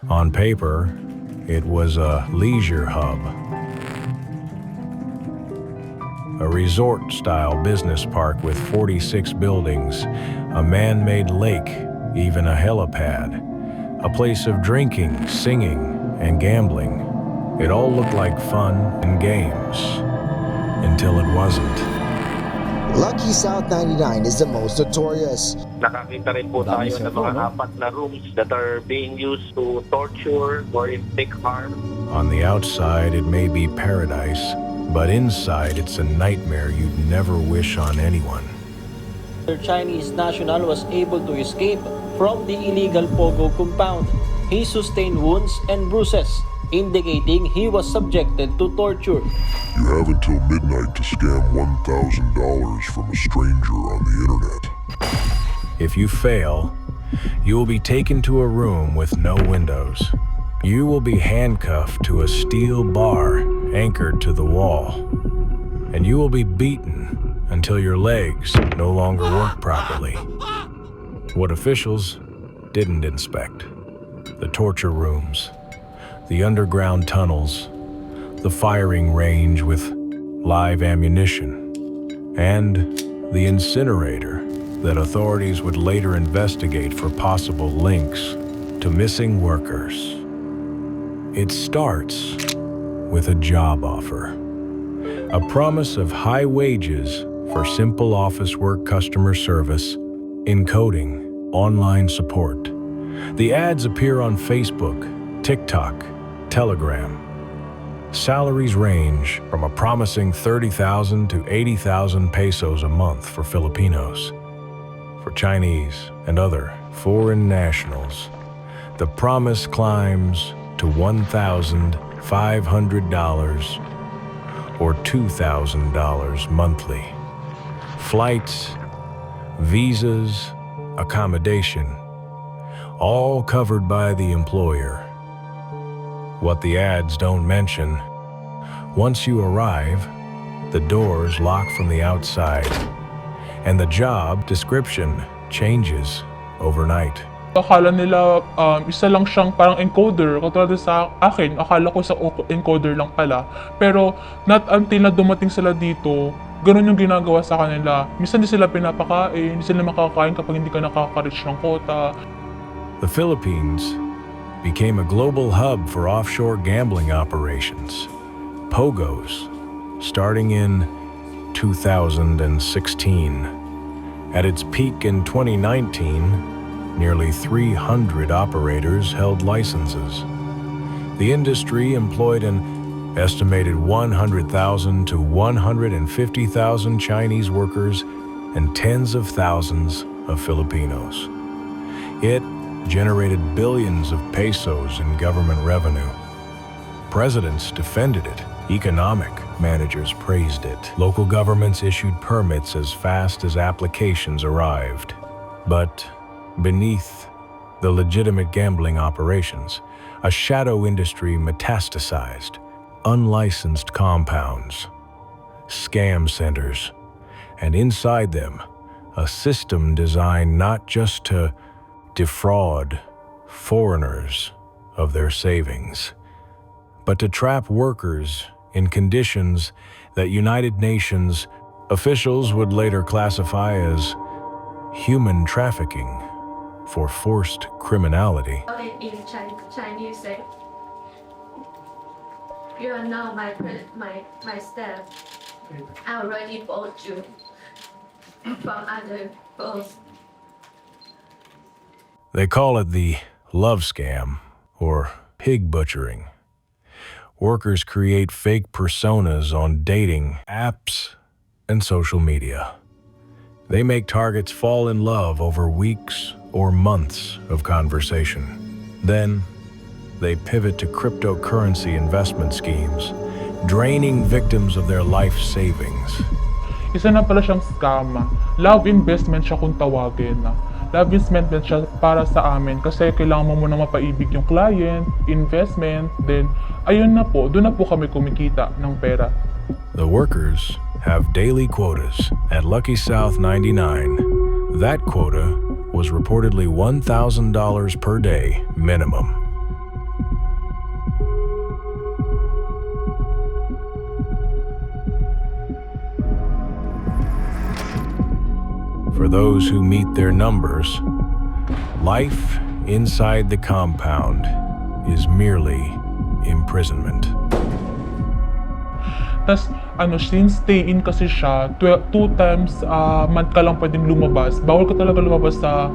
On paper, it was a leisure hub, a resort-style business park with 46 buildings, a man-made lake, even a helipad, a place of drinking, singing, and gambling. It all looked like fun and games, until it wasn't. Lucky South 99 is the most notorious. Nakakita rin po tayo ng mga apat na rooms that are being used to torture or inflict harm. On the outside, it may be paradise, but inside, it's a nightmare you'd never wish on anyone. The Chinese national was able to escape from the illegal Pogo compound. He sustained wounds and bruises, indicating he was subjected to torture. You have until midnight to scam $1,000 from a stranger on the internet. If you fail, you will be taken to a room with no windows. You will be handcuffed to a steel bar anchored to the wall, and you will be beaten until your legs no longer work properly. What officials didn't inspect: the torture rooms, the underground tunnels, the firing range with live ammunition, and the incinerator that authorities would later investigate for possible links to missing workers. It starts with a job offer, a promise of high wages for simple office work, customer service, encoding, online support. The ads appear on Facebook, TikTok, Telegram. Salaries range from a promising 30,000 to 80,000 pesos a month for Filipinos. For Chinese and other foreign nationals, the promise climbs to $1,500 or $2,000 monthly. Flights, visas, accommodation, all covered by the employer. What the ads don't mention: once you arrive, the doors lock from the outside, and the job description changes overnight. Akala nila isa lang siyang parang encoder, katulad sa akin, akala ko sa encoder lang pala. Pero not until na dumating sila dito, ganun yung ginagawa sa kanila. Minsan hindi sila pinapakain, hindi sila makakain kapag hindi ka nakaka-reach ng quota. The Philippines became a global hub for offshore gambling operations, POGOs, starting in 2016. At its peak in 2019, nearly 300 operators held licenses. The industry employed an estimated 100,000 to 150,000 Chinese workers and tens of thousands of Filipinos. It generated billions of pesos in government revenue. Presidents defended it. Economic managers praised it. Local governments issued permits as fast as applications arrived. But beneath the legitimate gambling operations, a shadow industry metastasized. Unlicensed compounds, scam centers, and inside them, a system designed not just to defraud foreigners of their savings, but to trap workers in conditions that United Nations officials would later classify as human trafficking for forced criminality. In Chinese say, you are now my staff. I already bought you from other girls. They call it the love scam or pig butchering. Workers create fake personas on dating apps and social media. They make targets fall in love over weeks or months of conversation. Then, they pivot to cryptocurrency investment schemes, draining victims of their life savings. Isa na pala siyang scam. Love investment siya kung tawagin. Love investment siya para sa amin kasi kailangan mo muna mapaibig yung client, investment, then ayun na po, doon na po kami kumikita ng pera. The workers have daily quotas at Lucky South 99. That quota was reportedly $1,000 per day minimum. for those who meet their numbers, life inside the compound is merely imprisonment. Tas since stay in kasi siya, 2 times a month ka lang pwedeng lumabas. Bawal ka talaga lumabas sa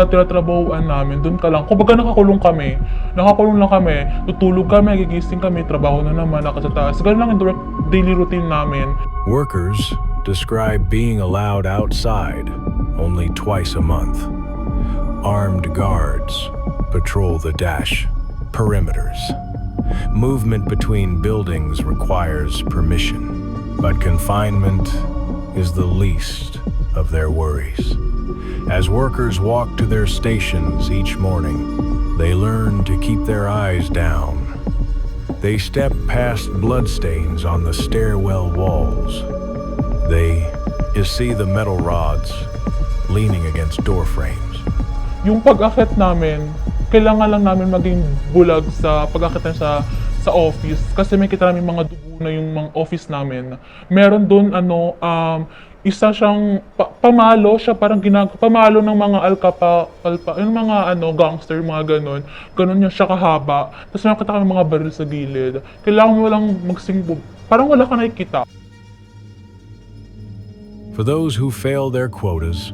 tinatrabahuan namin. Doon ka lang. Kumbaga nakakulong lang kami, tutulog kami, gigising kami, trabaho na naman, naka sa taas. Ganun lang yung daily routine namin. Workers describe being allowed outside only twice a month. Armed guards patrol the dash perimeters. Movement between buildings requires permission, but confinement is the least of their worries. As workers walk to their stations each morning, they learn to keep their eyes down. They step past bloodstains on the stairwell walls. They see the metal rods leaning against door frames. Yung pag-akit namin, kailangan lang namin maging bulag sa pag-akit sa office kasi may kita namin mga dugo na yung mga office namin. Meron doon isa siyang pamalo siya, parang pamalo ng mga alpa yung mga gangster, mga ganon yung siya kahaba. Tapos nakita kami mga baril sa gilid. Kailangan mo lang magsingbog, parang wala ka nakikita. For those who fail their quotas,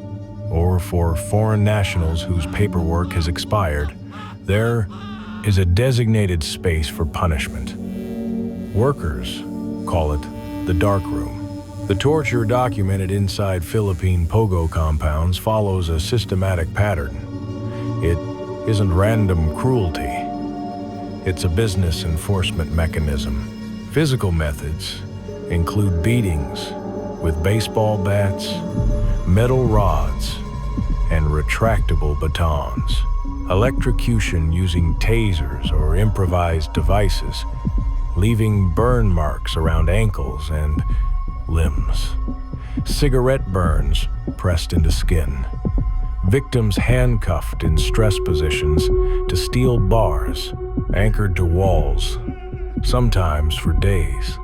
or for foreign nationals whose paperwork has expired, there is a designated space for punishment. Workers call it the dark room. The torture documented inside Philippine pogo compounds follows a systematic pattern. It isn't random cruelty. It's a business enforcement mechanism. Physical methods include beatings with baseball bats, metal rods, and retractable batons. Electrocution using tasers or improvised devices, leaving burn marks around ankles and limbs. Cigarette burns pressed into skin. Victims handcuffed in stress positions to steel bars, anchored to walls, sometimes for days.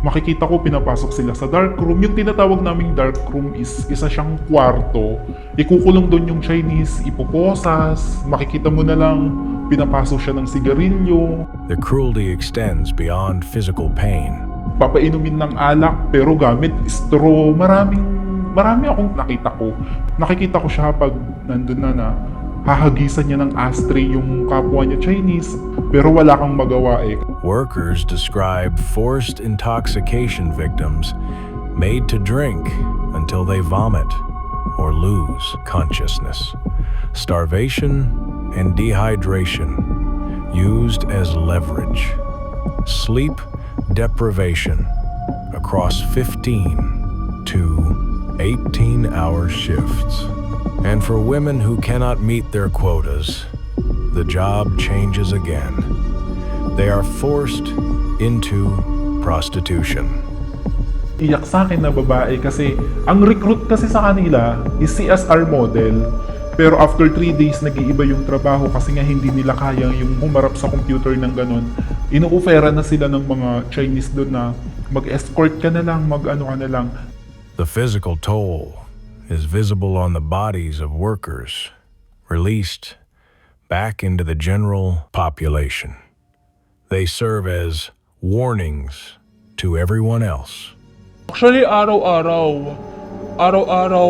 Makikita ko pinapasok sila sa dark room. Yung tinatawag naming dark room is isa siyang kwarto. Ikukulong doon yung Chinese, ipoposas, makikita mo na lang pinapasok siya ng sigarilyo. The cruelty extends beyond physical pain. Papainumin ng alak pero gamit straw. Marami akong nakita ko. Nakikita ko siya pag nandun na hahagisan niya ng ashtray yung kapwa niya Chinese, pero wala kang magawa eh. Workers describe forced intoxication victims made to drink until they vomit or lose consciousness. Starvation and dehydration used as leverage. Sleep deprivation across 15 to 18-hour shifts. And for women who cannot meet their quotas, the job changes again. They are forced into prostitution. Iyak sa akin na babae kasi ang recruit kasi sa kanila is CSR model. Pero after 3 days, nag-iiba yung trabaho kasi nga hindi nila kaya yung humarap sa computer ng ganun. Inu-ofera na sila ng mga Chinese doon na mag-escort ka na lang, mag-ano ka na lang. The physical toll is visible on the bodies of workers released back into the general population. They serve as warnings to everyone else. Actually, araw-araw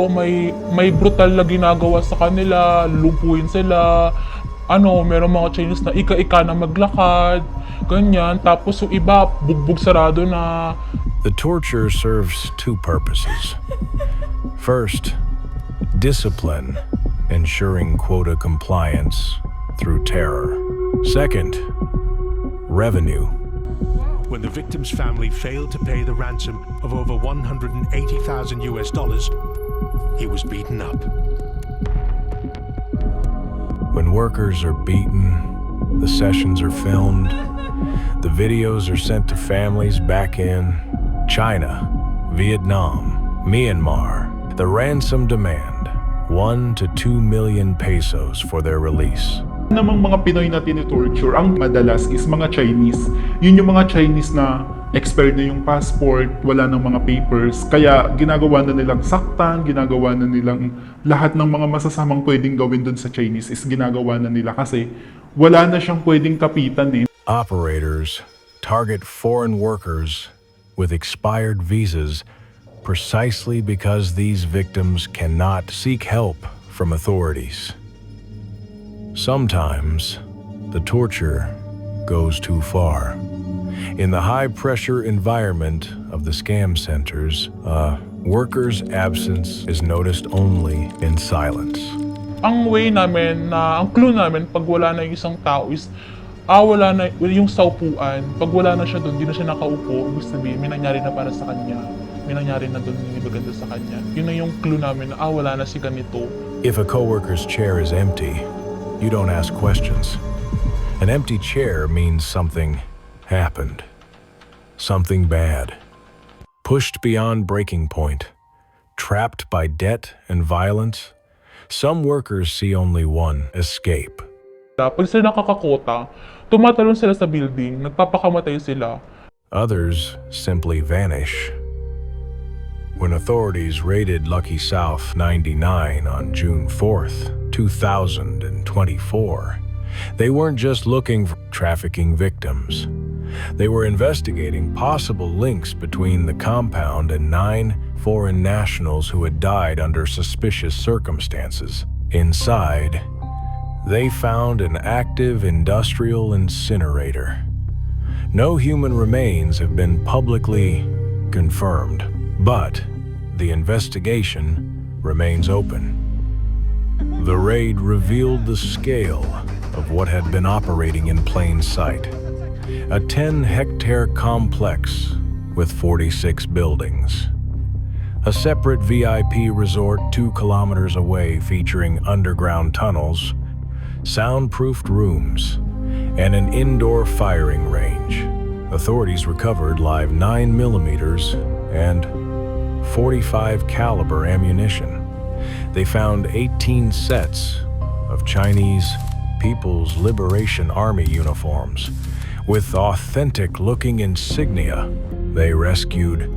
may brutal na ginagawa sa kanila, lumpuin sila. Merong mga Chinese na ika-ika na maglakad, ganyan. Tapos yung iba, bugbog sarado na. The torture serves 2 purposes. First, discipline, ensuring quota compliance through terror. Second, revenue. When the victim's family failed to pay the ransom of over $180,000, he was beaten up. When workers are beaten, the sessions are filmed, the videos are sent to families back in China, Vietnam, Myanmar. The ransom demand, 1 to 2 million pesos for their release. Namang mga Pinoy na tinitorture, ang madalas is mga Chinese. Yun yung mga Chinese na expired na yung passport, wala ng mga papers, kaya ginagawa na nilang saktan, ginagawa na nilang lahat ng mga masasamang pwedeng gawin dun sa Chinese is ginagawa na nila kasi wala na siyang pwedeng kapitan eh. Operators target foreign workers with expired visas precisely because these victims cannot seek help from authorities. Sometimes, the torture goes too far. In the high-pressure environment of the scam centers, a worker's absence is noticed only in silence. Ang way namin, ang clue namin pag wala na yung isang tao is, wala na yung sa upuan. Pag wala na siya doon, di na siya nakaupo, ibig sabihin, may nangyari na para sa kanya. May nangyari na doon, hindi maganda sa kanya. Yun na yung clue namin na, wala na si ganito. If a coworker's chair is empty, you don't ask questions. An empty chair means something happened. Something bad. Pushed beyond breaking point. Trapped by debt and violence. Some workers see only one escape. Pag sila nakakakota, tumatalon sila sa building, nagpapakamatay sila. Others simply vanish. When authorities raided Lucky South 99 on June 4th, 2024, they weren't just looking for trafficking victims. They were investigating possible links between the compound and 9 foreign nationals who had died under suspicious circumstances. Inside, they found an active industrial incinerator. No human remains have been publicly confirmed, but the investigation remains open. The raid revealed the scale of what had been operating in plain sight. A 10-hectare complex with 46 buildings. A separate VIP resort 2 kilometers away featuring underground tunnels, soundproofed rooms, and an indoor firing range. Authorities recovered live 9mm and .45 caliber ammunition. They found 18 sets of Chinese People's Liberation Army uniforms with authentic-looking insignia. They rescued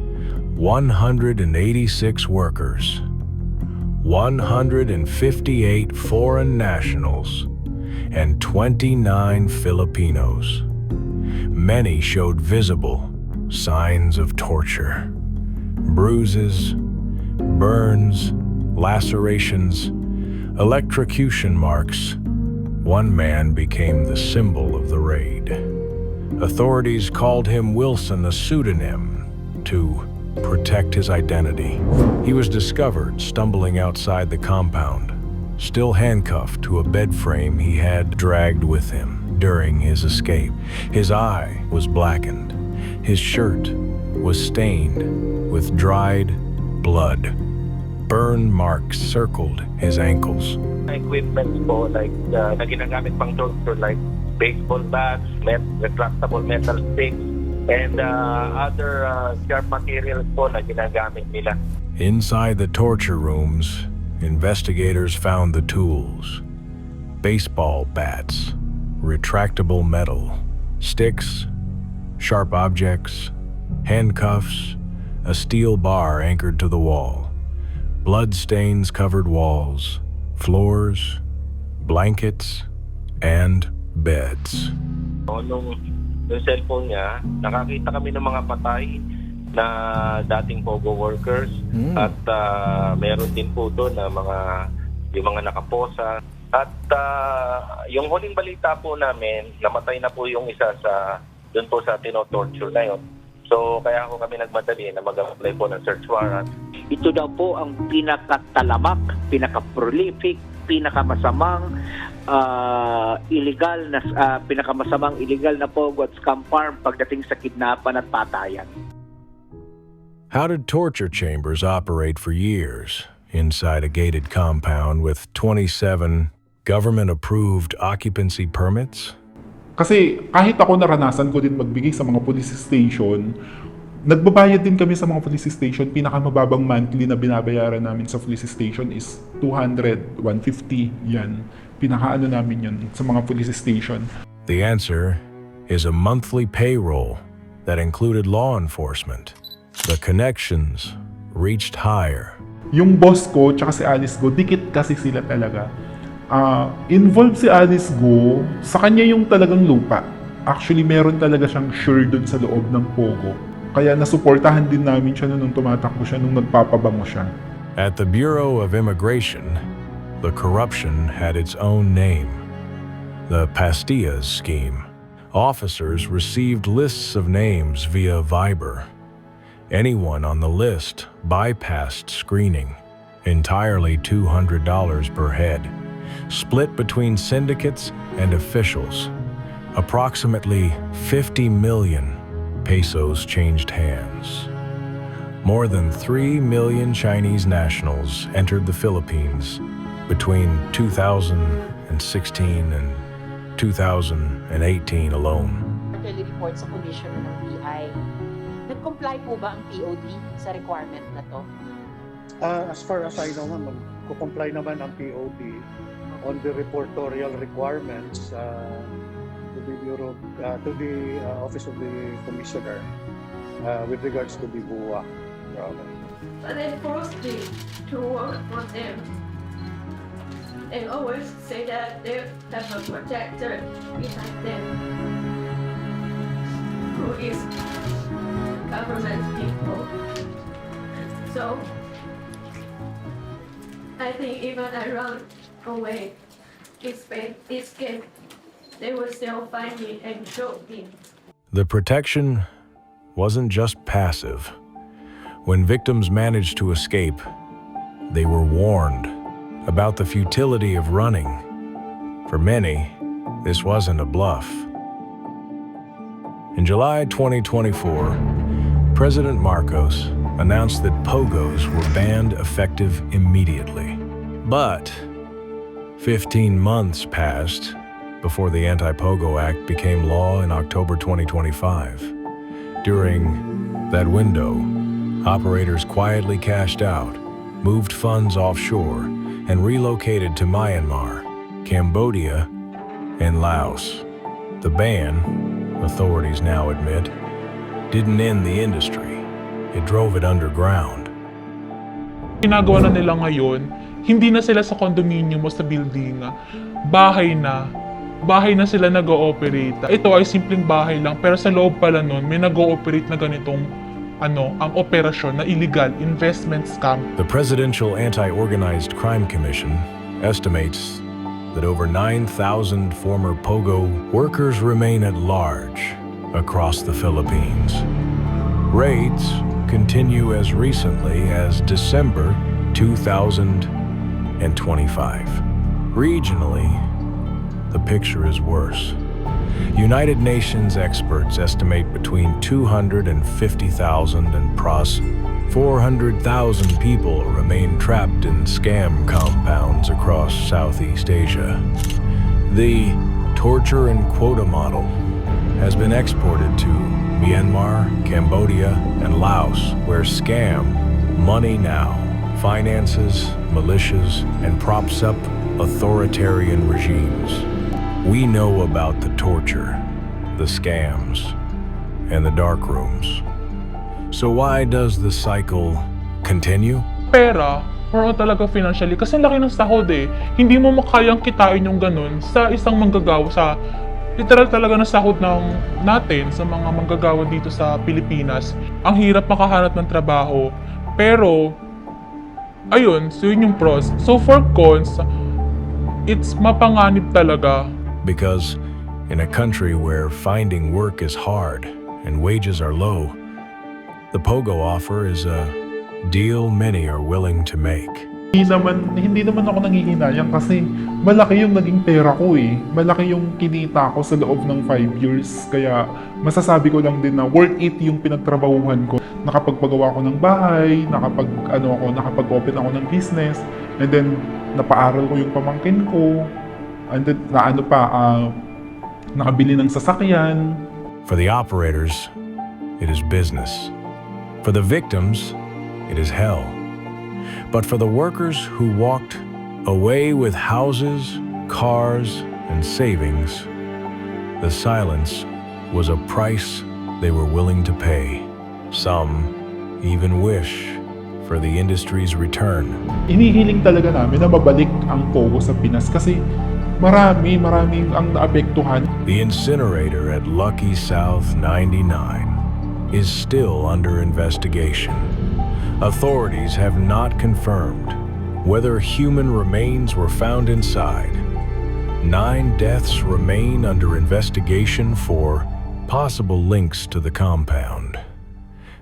186 workers, 158 foreign nationals, and 29 Filipinos. Many showed visible signs of torture. Bruises, burns, lacerations, electrocution marks. One man became the symbol of the raid. Authorities called him Wilson a pseudonym to protect his identity. He was discovered stumbling outside the compound, still handcuffed to a bed frame he had dragged with him during his escape. His eye was blackened. His shirt was stained with dried blood. Burn marks circled his ankles. Equipment po like na ginagamit pang torture like baseball bats, retractable metal sticks, and other sharp materials po na ginagamit nila. Inside the torture rooms, investigators found the tools. Baseball bats, retractable metal, sticks, sharp objects, handcuffs, a steel bar anchored to the wall, bloodstains covered walls, floors, blankets, and beds. Nung cellphone niya, nakakita kami ng mga patay na dating POGO workers at meron din po doon na yung mga nakaposa. At yung huling balita po namin, namatay na po yung isa doon po sa tinotorture na yun. So kaya ako kami nagmadali na mag-apply po ng search warrant. Ito daw po ang pinakatalamak, pinaka-prolific, pinakamasamang illegal na POGO at scam farm pagdating sa kidnapan at patayan. How did torture chambers operate for years inside a gated compound with 27 government-approved occupancy permits? Kasi kahit ako naranasan ko din magbigay sa mga police station, nagbabayad din kami sa mga police station. Pinakamababang monthly na binabayaran namin sa police station is 200, 150, yan. Pinakaano namin yan sa mga police station. The answer is a monthly payroll that included law enforcement. The connections reached higher. Yung boss ko tsaka si Alice Go, dikit kasi sila talaga. Involved si Alice Go, sa kanya yung talagang lupa. Actually, meron talaga siyang share dun sa loob ng Pogo. Kaya nasuportahan din namin siya nung tumatakbo siya, nung nagpapabango siya. At the Bureau of Immigration, the corruption had its own name. The Pastillas scheme. Officers received lists of names via Viber. Anyone on the list bypassed screening, entirely $200 per head, split between syndicates and officials. Approximately 50 million pesos changed hands. More than 3 million Chinese nationals entered the Philippines between 2016 and 2018 alone. Report sa commissioner ng PI. Nag-comply po ba ang POD sa requirement na to? As far as I know, mag-comply naman ang POD on the reportorial requirements to the Bureau, to the Office of the Commissioner with regards to the BUA. But they forced me to work for them. They always say that they have a protector behind them, who is government people. So I think even I run away, escape, they will still find me and show me. The protection wasn't just passive. When victims managed to escape, they were warned about the futility of running. For many, this wasn't a bluff. In July 2024, President Marcos announced that pogos were banned effective immediately. But 15 months passed before the Anti-Pogo Act became law in October 2025. During that window, operators quietly cashed out, moved funds offshore, and relocated to Myanmar, Cambodia, and Laos. The ban, authorities now admit, didn't end the industry. It drove it underground. Ginagawa na nila ngayon, hindi na sila sa condominium o sa building. Bahay na sila nag-ooperate. Ito ay simpleng bahay lang, pero sa loob pala nun, may nag-ooperate na ganitong ang operasyon na illegal investment scam. The Presidential Anti-Organized Crime Commission estimates that over 9,000 former POGO workers remain at large across the Philippines. Raids continue as recently as December 2025. Regionally, the picture is worse. United Nations experts estimate between 250,000 and 400,000 people remain trapped in scam compounds across Southeast Asia. The torture and quota model has been exported to Myanmar, Cambodia, and Laos, where scam, money now, finances, militias, and props up authoritarian regimes. We know about the torture, the scams, and the dark rooms. So why does the cycle continue? Pera, more on talaga financially, kasi laki ng sahod eh. Hindi mo makayang kitain yung ganun sa isang manggagawa, sa literal talaga na sahod natin sa mga manggagawa dito sa Pilipinas. Ang hirap makahanap ng trabaho. Pero, ayun, so yun yung pros. So for cons, it's mapanganib talaga. Because in a country where finding work is hard and wages are low, the POGO offer is a deal many are willing to make. Hindi naman ako nangihinayang kasi malaki yung naging pera ko eh. Malaki yung kinita ko sa loob ng 5 years. Kaya masasabi ko lang din na worth it yung pinagtrabahuhan ko. Nakapagpagawa ko ng bahay, nakapag-open ako ng business, and then napaaral ko yung pamangkin ko. And then, nakabili ng sasakyan. For the operators, it is business. For the victims, it is hell. But for the workers who walked away with houses, cars, and savings, the silence was a price they were willing to pay. Some even wish for the industry's return. Inihiling talaga namin na mabalik ang Pogo sa Pinas kasi maraming ang naapektuhan. The incinerator at Lucky South 99 is still under investigation. Authorities have not confirmed whether human remains were found inside. 9 deaths remain under investigation for possible links to the compound.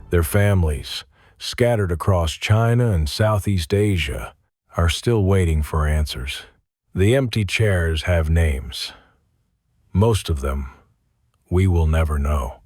Their families, scattered across China and Southeast Asia, are still waiting for answers. The empty chairs have names. Most of them we will never know.